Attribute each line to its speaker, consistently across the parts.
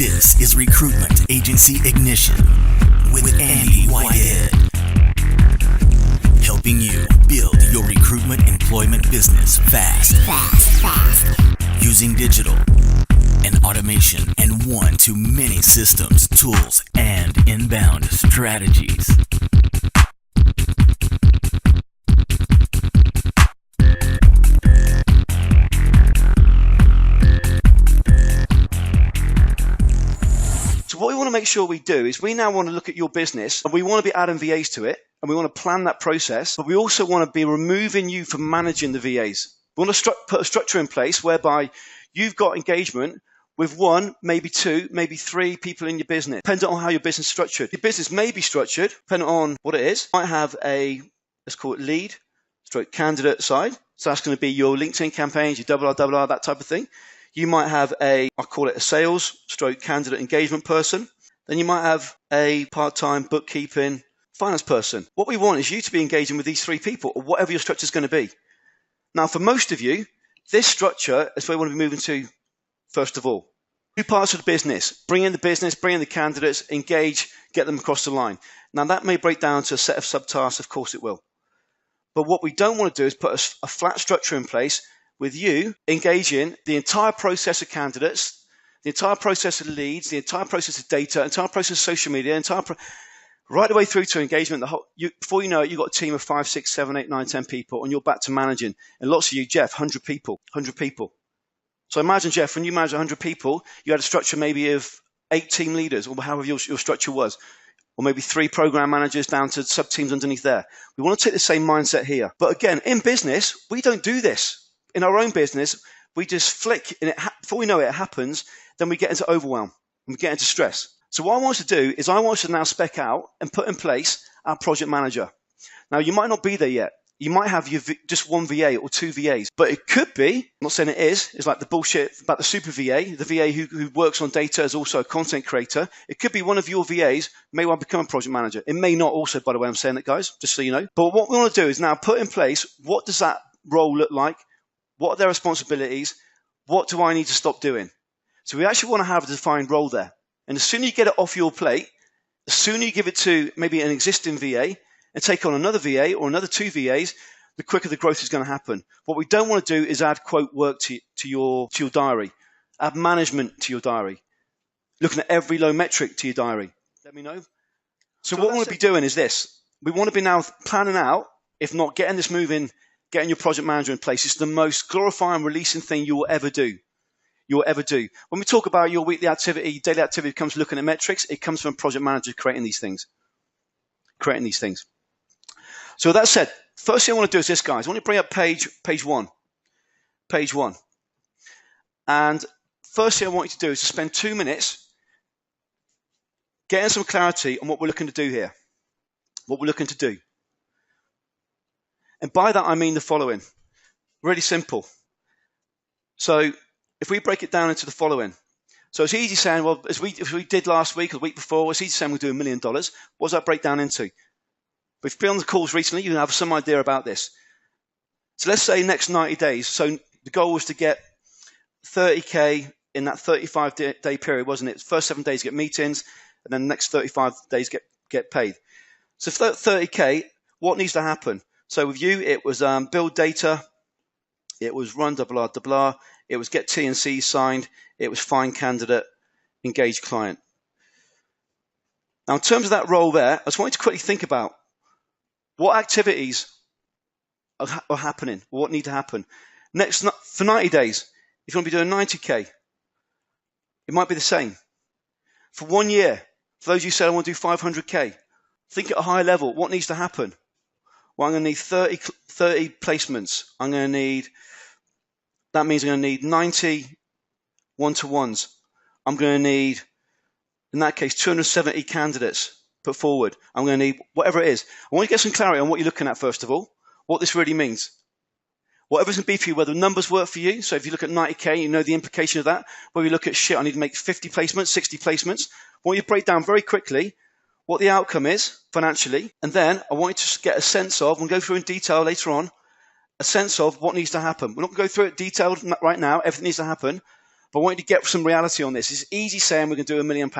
Speaker 1: This is Recruitment Agency Ignition with Andy Whitehead. Helping you build your recruitment employment business fast. Using digital and automation and one-to-many systems, tools, and inbound strategies.
Speaker 2: What we want to make sure we do is we now want to look at your business and we want to be adding VAs to it and we want to plan that process, but we also want to be removing you from managing the VAs. We want to put a structure in place whereby you've got engagement with one, maybe two, maybe three people in your business, depending on how your business is structured. Your business may be structured, depending on what it is. You might have a, let's call it lead, stroke candidate side. So that's going to be your LinkedIn campaigns, your double R, that type of thing. You might have I call it a sales stroke candidate engagement person. Then you might have a part-time bookkeeping finance person. What we want is you to be engaging with these three people or whatever your structure is going to be. Now, for most of you, this structure is where we want to be moving to first of all. Two parts of the business, bring in the business, bring in the candidates, engage, get them across the line. Now, that may break down to a set of subtasks, of course it will. But what we don't want to do is put a flat structure in place with you engaging the entire process of candidates, the entire process of leads, the entire process of data, the entire process of social media, right the way through to engagement. Before you know it, you've got a team of 5, 6, 7, 8, 9, 10 people, and you're back to managing. And lots of you, Jeff, 100 people. So imagine, Jeff, when you manage 100 people, you had a structure maybe of 8 team leaders, or however your structure was, or maybe 3 program managers down to sub-teams underneath there. We want to take the same mindset here. But again, in business, we don't do this. In our own business, we just flick, and before we know it happens, then we get into overwhelm and we get into stress. So what I want to do is I want to now spec out and put in place our project manager. Now, you might not be there yet. You might have just one VA or 2 VAs, but it could be, I'm not saying it is, it's like the bullshit about the super VA, the VA who works on data is also a content creator. It could be one of your VAs may well become a project manager. It may not also, by the way, I'm saying it, guys, just so you know. But what we want to do is now put in place, what does that role look like? What are their responsibilities? What do I need to stop doing? So we actually want to have a defined role there. And the sooner you get it off your plate, the sooner you give it to maybe an existing VA and take on another VA or another 2 VAs, the quicker the growth is going to happen. What we don't want to do is add, quote, work to your diary, add management to your diary, looking at every low metric to your diary. Let me know. So what we want to be doing is this. We want to be now planning out, if not getting this moving, getting your project manager in place. It's the most glorifying, releasing thing you will ever do. When we talk about your weekly activity, daily activity comes looking at metrics, it comes from project manager creating these things. So that said, first thing I want to do is this, guys. I want to bring up page 1. And first thing I want you to do is to spend 2 minutes getting some clarity on what we're looking to do here. And by that, I mean the following. Really simple. So if we break it down into the following. So it's easy saying, well, as we did last week or the week before, it's easy saying we'll do $1 million. What does that break down into? But if you've been on the calls recently, you have some idea about this. So let's say next 90 days. So the goal was to get 30K in that 35-day period, wasn't it? First 7 days get meetings, and then the next 35 days get paid. So for 30K, what needs to happen? So with you, it was build data, it was run double R, it was get T&C signed, it was find candidate, engage client. Now, in terms of that role there, I just want you to quickly think about what activities are happening, or what need to happen. Next, for 90 days, if you want to be doing 90K, it might be the same. For 1 year, for those of you who said I want to do 500K, think at a high level, what needs to happen? Well, I'm going to need 30 placements. That means I'm going to need 90 one-to-ones. I'm going to need, in that case, 270 candidates put forward. I'm going to need whatever it is. I want you to get some clarity on what you're looking at, first of all, what this really means. Whatever's going to be for you, whether the numbers work for you. So if you look at 90K, you know the implication of that. Whether you look at, I need to make 50 placements, 60 placements. I want you to break down very quickly what the outcome is financially, and then I want you to get a sense of, we'll go through in detail later on, a sense of what needs to happen. We're not going to go through it detailed right now, everything needs to happen, But I want you to get some reality on this. It's easy saying we're going to do £1 million.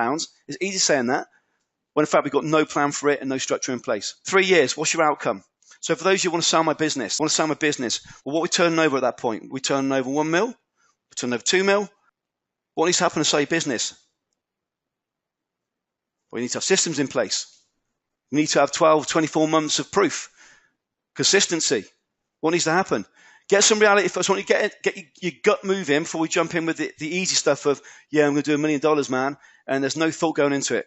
Speaker 2: It's easy saying that, when in fact we've got no plan for it and no structure in place. 3 years, what's your outcome? So for those who want to sell my business, well, what are we turning over at that point? We turning over 1 mil? We turning over 2 mil? What needs to happen to sell your business? We need to have systems in place. We need to have 12, 24 months of proof. Consistency. What needs to happen? Get some reality first. I want you to get your gut moving before we jump in with the easy stuff of, yeah, I'm going to do $1 million, man, and there's no thought going into it.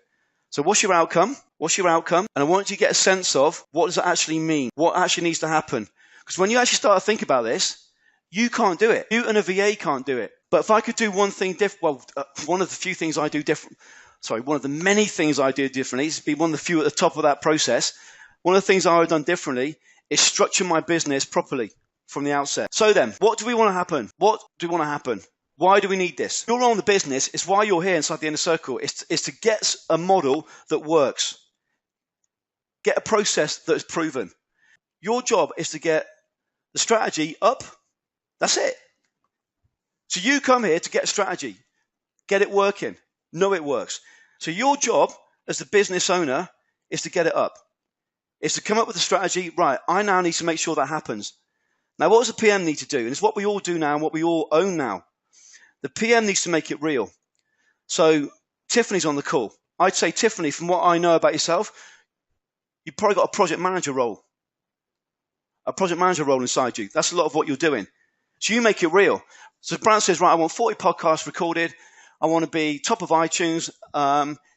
Speaker 2: So what's your outcome? And I want you to get a sense of, what does it actually mean? What actually needs to happen? Because when you actually start to think about this, you can't do it. You and a VA can't do it. But if I could do one thing different, one of the few things I do different, one of the many things I do differently, is be one of the few at the top of that process. One of the things I would have done differently is structure my business properly from the outset. So then, what do we want to happen? Why do we need this? Your role in the business is why you're here inside the inner circle. Is to get a model that works. Get a process that is proven. Your job is to get the strategy up. That's it. So you come here to get a strategy. Get it working. Know it works. So your job as the business owner is to get it up. It's to come up with a strategy. Right, I now need to make sure that happens. Now, what does a PM need to do? And it's what we all do now and what we all own now. The PM needs to make it real. So Tiffany's on the call. I'd say, Tiffany, from what I know about yourself, you've probably got a project manager role. Inside you. That's a lot of what you're doing. So you make it real. So Brant says, right, I want 40 podcasts recorded. I want to be top of iTunes.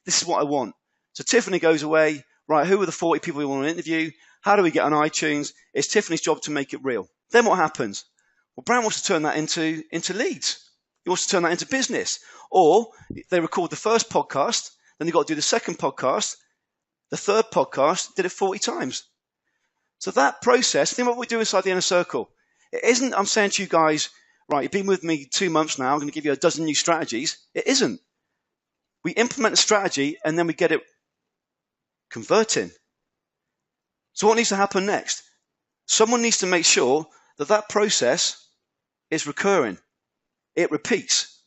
Speaker 2: This is what I want. So Tiffany goes away. Right, who are the 40 people we want to interview? How do we get on iTunes? It's Tiffany's job to make it real. Then what happens? Well, Brant wants to turn that into leads. He wants to turn that into business. Or they record the first podcast, then they've got to do the second podcast, the third podcast, did it 40 times. So that process, think what we do inside the inner circle. It isn't, I'm saying to you guys, right, you've been with me 2 months now, I'm going to give you a dozen new strategies. It isn't. We implement a strategy and then we get it converting. So what needs to happen next? Someone needs to make sure that that process is recurring. It repeats.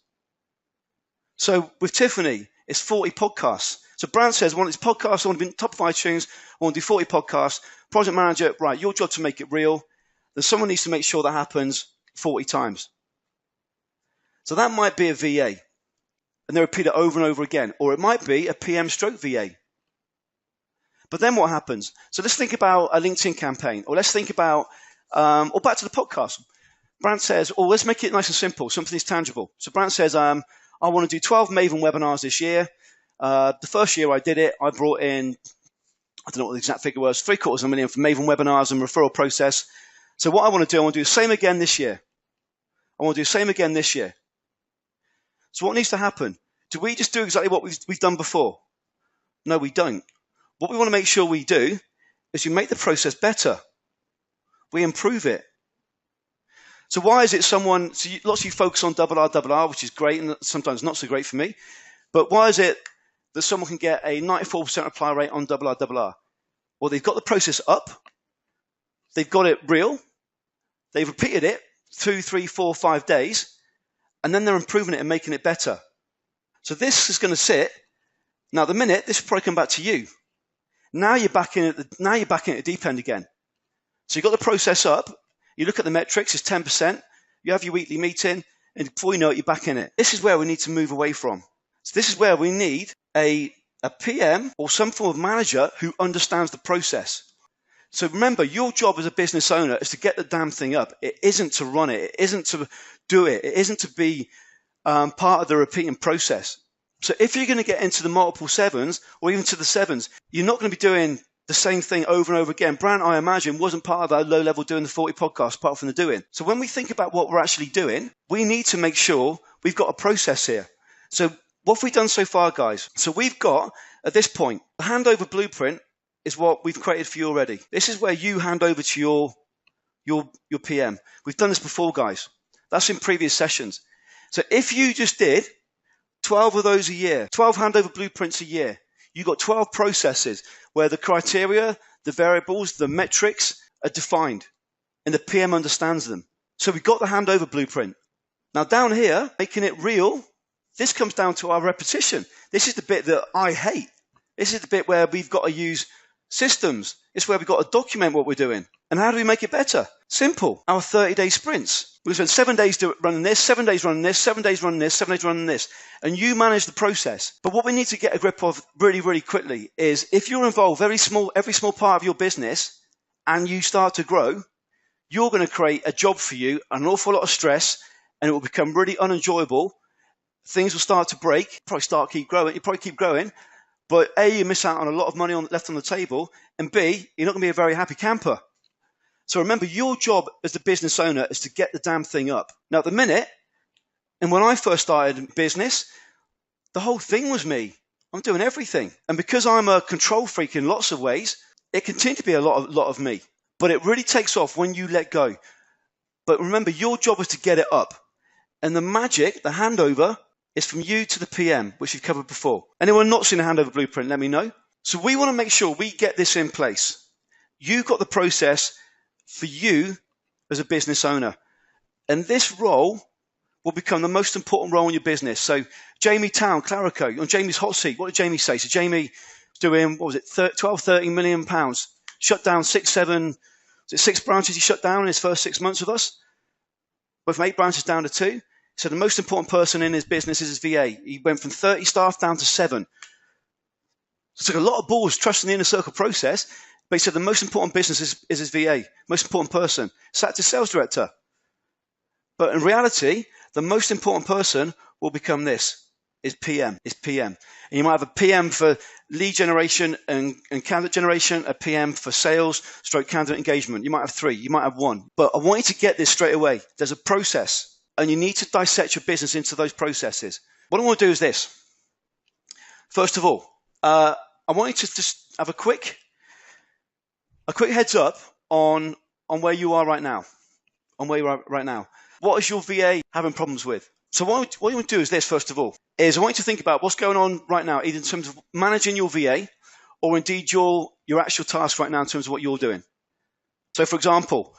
Speaker 2: So with Tiffany, it's 40 podcasts. So Brant says, I want this podcast, I want to be in top of iTunes, I want to do 40 podcasts. Project manager, right, your job to make it real. Then someone needs to make sure that happens 40 times. So that might be a VA. And they repeat it over and over again. Or it might be a PM stroke VA. But then what happens? So let's think about a LinkedIn campaign. Or let's think about, or back to the podcast. Brant says, let's make it nice and simple. Something is tangible. So Brant says, I want to do 12 Maven webinars this year. The first year I did it, I brought in, I don't know what the exact figure was, $750,000 for Maven webinars and referral process. So what I want to do, I want to do the same again this year. So what needs to happen? Do we just do exactly what we've done before? No, we don't. What we want to make sure we do is we make the process better. We improve it. So why is it lots of you focus on double R, which is great and sometimes not so great for me. But why is it that someone can get a 94% reply rate on double R? Well, they've got the process up. They've got it real. They've repeated it 2, 3, 4, 5 days. And then they're improving it and making it better. So this is going to sit. Now, the minute, this will probably come back to you. Now you're back in at the deep end again. So you've got the process up. You look at the metrics, it's 10%. You have your weekly meeting, and before you know it, you're back in it. This is where we need to move away from. So this is where we need a PM or some form of manager who understands the process. So remember, your job as a business owner is to get the damn thing up. It isn't to run it. It isn't to do it. It isn't to be part of the repeating process. So if you're going to get into the multiple sevens or even to the sevens, you're not going to be doing the same thing over and over again. Brant, I imagine, wasn't part of that low level doing the 40 podcasts, apart from the doing. So when we think about what we're actually doing, we need to make sure we've got a process here. So what have we done so far, guys? So we've got, at this point, the handover blueprint is what we've created for you already. This is where you hand over to your PM. We've done this before, guys. That's in previous sessions. So if you just did 12 of those a year, 12 handover blueprints a year, you got 12 processes where the criteria, the variables, the metrics are defined and the PM understands them. So we've got the handover blueprint. Now down here, making it real, this comes down to our repetition. This is the bit that I hate. This is the bit where we've got to use systems. It's where we've got to document what we're doing. And how do we make it better? Simple. Our 30-day sprints. We spend 7 days running this, 7 days running this, 7 days running this, 7 days running this. And you manage the process. But what we need to get a grip of really, really quickly is if you're involved every small part of your business and you start to grow, you're going to create a job for you, an awful lot of stress, and it will become really unenjoyable. Things will start to break. You probably keep growing. But A, you miss out on a lot of money left on the table. And B, you're not going to be a very happy camper. So remember, your job as the business owner is to get the damn thing up. Now, at the minute, and when I first started business, the whole thing was me. I'm doing everything. And because I'm a control freak in lots of ways, it continued to be a lot of me. But it really takes off when you let go. But remember, your job is to get it up. And the magic, the handover, is from you to the PM, which we've covered before. Anyone not seen a handover blueprint, let me know. So we want to make sure we get this in place. You've got the process for you as a business owner. And this role will become the most important role in your business. So Jamie Town, Clarico, on Jamie's hot seat, what did Jamie say? So Jamie was doing, 12, 13 million pounds. Shut down 6 branches he shut down in his first 6 months with us. Went from 8 branches down to 2. So the most important person in his business is his VA. He went from 30 staff down to 7. So it took a lot of balls trusting the inner circle process. But he said the most important business is his VA, most important person. Sacked his sales director. But in reality, the most important person will become is PM. And you might have a PM for lead generation and candidate generation, a PM for sales, candidate engagement. You might have 3, you might have 1. But I want you to get this straight away. There's a process, and you need to dissect your business into those processes. What I want to do is this. First of all, I want you to just have a quick heads up on where you are right now. What is your VA having problems with? So what you want to do is this, first of all, is I want you to think about what's going on right now, either in terms of managing your VA or indeed your actual task right now in terms of what you're doing. So, for example,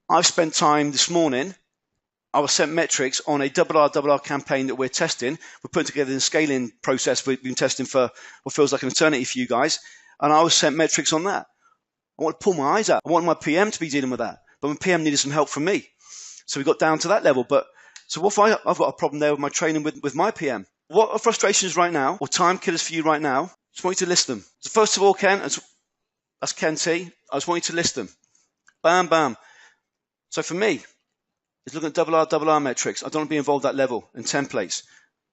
Speaker 2: I've spent time this morning, I was sent metrics on a RR campaign that we're testing. We're putting together a scaling process we've been testing for what feels like an eternity for you guys. And I was sent metrics on that. I want to pull my eyes out. I want my PM to be dealing with that. But my PM needed some help from me. So we got down to that level. So what if I've got a problem there with my training with my PM? What are frustrations right now, or time killers for you right now? Just want you to list them. So first of all, Ken, that's Ken T. I just want you to list them. Bam, bam. So for me, it's looking at RR metrics. I don't want to be involved at that level in templates,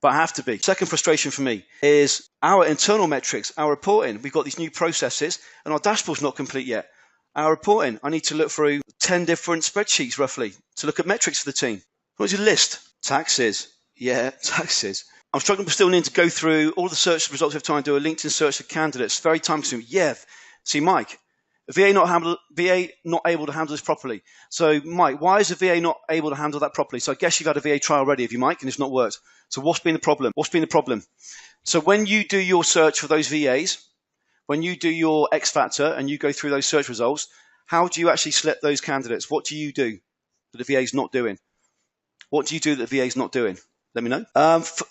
Speaker 2: but I have to be. Second frustration for me is our internal metrics, our reporting. We've got these new processes, and our dashboard's not complete yet. Our reporting, I need to look through 10 different spreadsheets roughly to look at metrics for the team. What is your list? Taxes. Yeah, taxes. I'm struggling, but still need to go through all the search results every time I do a LinkedIn search for candidates. Very time consuming. Yeah. See, Mike, VA not able to handle this properly. So, Mike, why is the VA not able to handle that properly? So I guess you've had a VA trial already, have you, Mike, and it's not worked. So what's been the problem? So when you do your search for those VAs, when you do your X Factor and you go through those search results, how do you actually select those candidates? What do you do that the VA's not doing? What do you do that the VA's not doing? Let me know.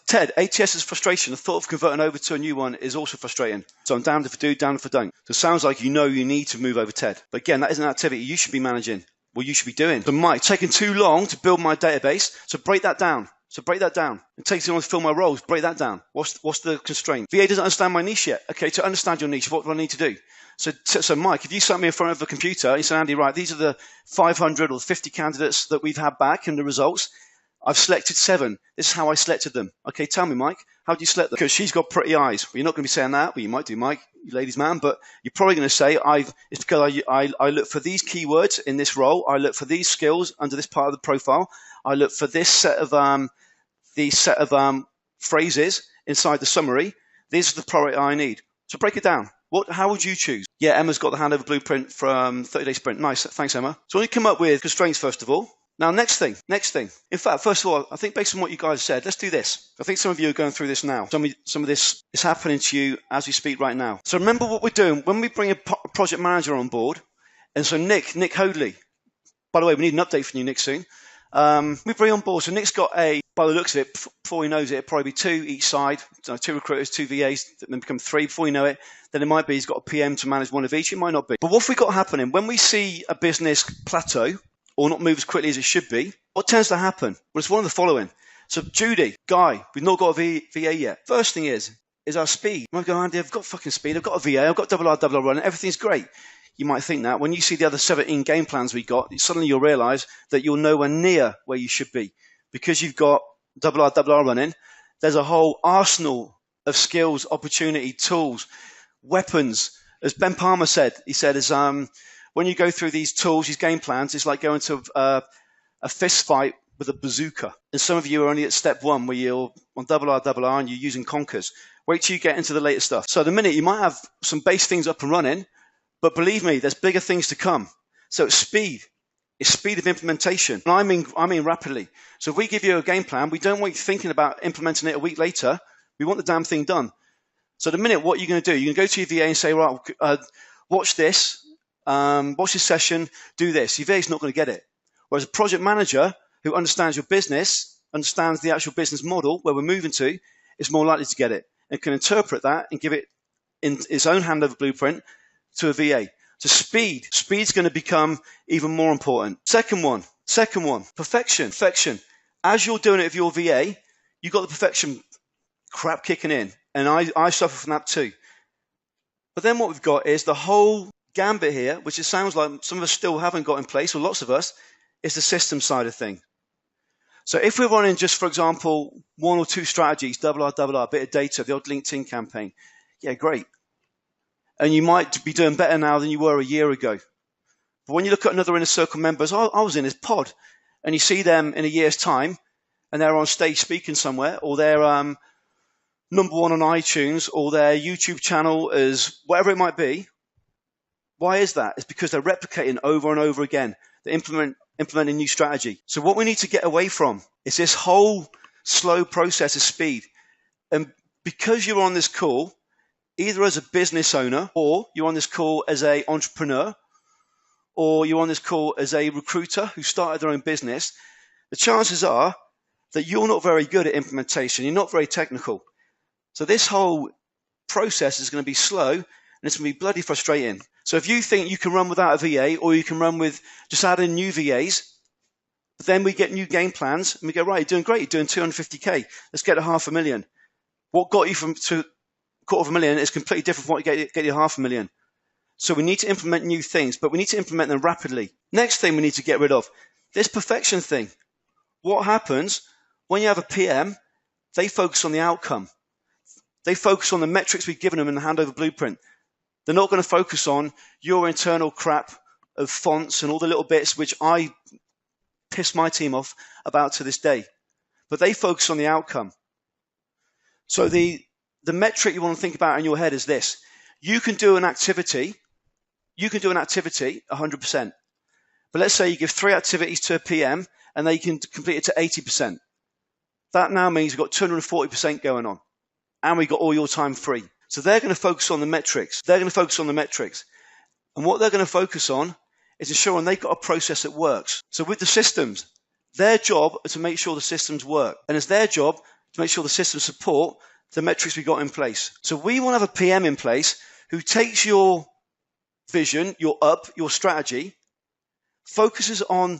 Speaker 2: Ted, ATS is frustration. The thought of converting over to a new one is also frustrating. So I'm damned if I do, damned if I don't. So it sounds like you need to move over, Ted. But again, that isn't an activity you should be managing. Well, you should be doing. So Mike, taking too long to build my database. So break that down. It takes too long to fill my roles. Break that down. What's the constraint? VA doesn't understand my niche yet. Okay, to understand your niche, what do I need to do? So Mike, if you sat me in front of a computer, you say, Andy, right, these are the 500 or 50 candidates that we've had back and the results. I've selected 7. This is how I selected them. Okay, tell me, Mike, how do you select them? Because she's got pretty eyes. Well, you're not going to be saying that. Well, you might do, Mike, you ladies' man, but you're probably going to say, it's because I look for these keywords in this role. I look for these skills under this part of the profile. I look for this set of phrases inside the summary. These are the priority I need. So break it down. How would you choose? Yeah, Emma's got the handover blueprint from 30-Day Sprint. Nice. Thanks, Emma. So we come up with constraints, first of all. Now, next thing. In fact, first of all, I think based on what you guys said, let's do this. I think some of you are going through this now. Some of this is happening to you as we speak right now. So remember what we're doing. When we bring a project manager on board, and so Nick Hoadley, by the way, we need an update from you, Nick, soon. We bring on board. So Nick's got by the looks of it, before he knows it, it'll probably be 2 each side. So 2 recruiters, 2 VAs, then become 3 before you know it. Then it might be he's got a PM to manage one of each. It might not be. But what have we got happening? When we see a business plateau or not move as quickly as it should be, what tends to happen? Well, it's one of the following. So Judy, Guy, we've not got a VA yet. First thing is our speed. You might go, Andy, I've got fucking speed. I've got a VA. I've got double R running. Everything's great. You might think that. When you see the other 17 game plans we got, suddenly you'll realize that you're nowhere near where you should be. Because you've got double R running, there's a whole arsenal of skills, opportunity, tools, weapons. As Ben Palmer said, he said, when you go through these tools, these game plans, it's like going to a fist fight with a bazooka. And some of you are only at step 1 where you're on double R and you're using conkers. Wait till you get into the later stuff. So at the minute, you might have some base things up and running, but believe me, there's bigger things to come. So it's speed. It's speed of implementation. And I mean rapidly. So if we give you a game plan, we don't want you thinking about implementing it a week later. We want the damn thing done. So the minute, what you're going to do, you're going to go to your VA and say, right, watch this session, do this. Your VA's not going to get it. Whereas a project manager who understands your business, understands the actual business model where we're moving to, is more likely to get it and can interpret that and give it in its own handover blueprint to a VA. So speed's going to become even more important. Second one, perfection. As you're doing it with your VA, you've got the perfection crap kicking in. And I suffer from that too. But then what we've got is the whole gambit here, which it sounds like some of us still haven't got in place, or lots of us, is the system side of thing. So if we're running just, for example, 1 or 2 strategies, double R, bit of data, the odd LinkedIn campaign, yeah, great. And you might be doing better now than you were a year ago. But when you look at another inner circle members, I was in his pod, and you see them in a year's time, and they're on stage speaking somewhere, or they're number 1 on iTunes, or their YouTube channel is whatever it might be. Why is that? It's because they're replicating over and over again. They're implementing new strategy. So what we need to get away from is this whole slow process of speed. And because you're on this call, either as a business owner, or you're on this call as an entrepreneur, or you're on this call as a recruiter who started their own business, the chances are that you're not very good at implementation. You're not very technical. So this whole process is going to be slow, and it's going to be bloody frustrating. So if you think you can run without a VA, or you can run with just adding new VAs, but then we get new game plans, and we go, right, you're doing great, you're doing 250K, let's get to 500,000. What got you from to 250,000 is completely different from what get you 500,000. So we need to implement new things, but we need to implement them rapidly. Next thing we need to get rid of, this perfection thing. What happens when you have a PM? They focus on the outcome. They focus on the metrics we've given them in the handover blueprint. They're not going to focus on your internal crap of fonts and all the little bits which I piss my team off about to this day. But they focus on the outcome. So the metric you want to think about in your head is this. You can do an activity 100%. But let's say you give 3 activities to a PM and they can complete it to 80%. That now means you've got 240% going on. And we got all your time free. So they're going to focus on the metrics. And what they're going to focus on is ensuring they've got a process that works. So with the systems, their job is to make sure the systems work. And it's their job to make sure the systems support the metrics we got in place. So we want to have a PM in place who takes your vision, your strategy, focuses on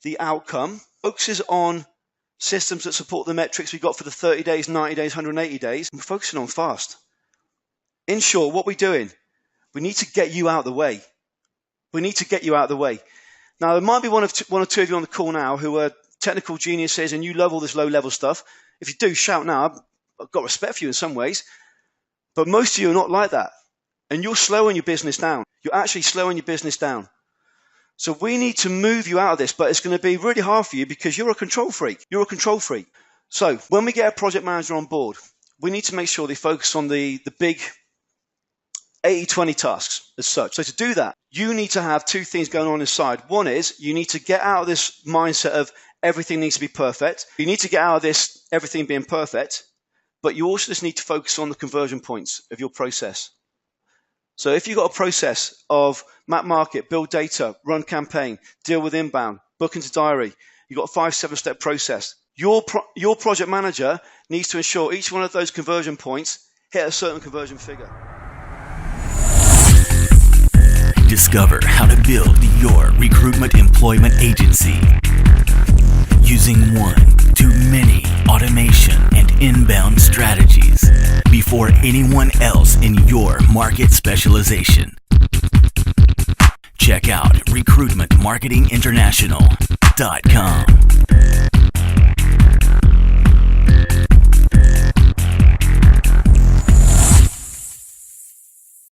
Speaker 2: the outcome, focuses on systems that support the metrics we got for the 30 days, 90 days, 180 days, and we're focusing on fast. In short, what we're doing, we need to get you out of the way. Now, there might be one or two of you on the call now who are technical geniuses and you love all this low-level stuff. If you do, shout now. I've got respect for you in some ways. But most of you are not like that. And you're slowing your business down. You're actually slowing your business down. So we need to move you out of this, but it's going to be really hard for you because you're a control freak. So when we get a project manager on board, we need to make sure they focus on the big 80-20 tasks as such. So to do that, you need to have 2 things going on inside. One is you need to get out of this mindset of everything needs to be perfect. You need to get out of this everything being perfect, but you also just need to focus on the conversion points of your process. So if you've got a process of map market, build data, run campaign, deal with inbound, book into diary, You've got a 5-7-step process. Your project manager needs to ensure each one of those conversion points hit a certain conversion figure.
Speaker 1: Discover how to build your recruitment employment agency using one-to-many automation and inbound strategies before anyone else in your market specialization. Check out recruitmentmarketinginternational.com.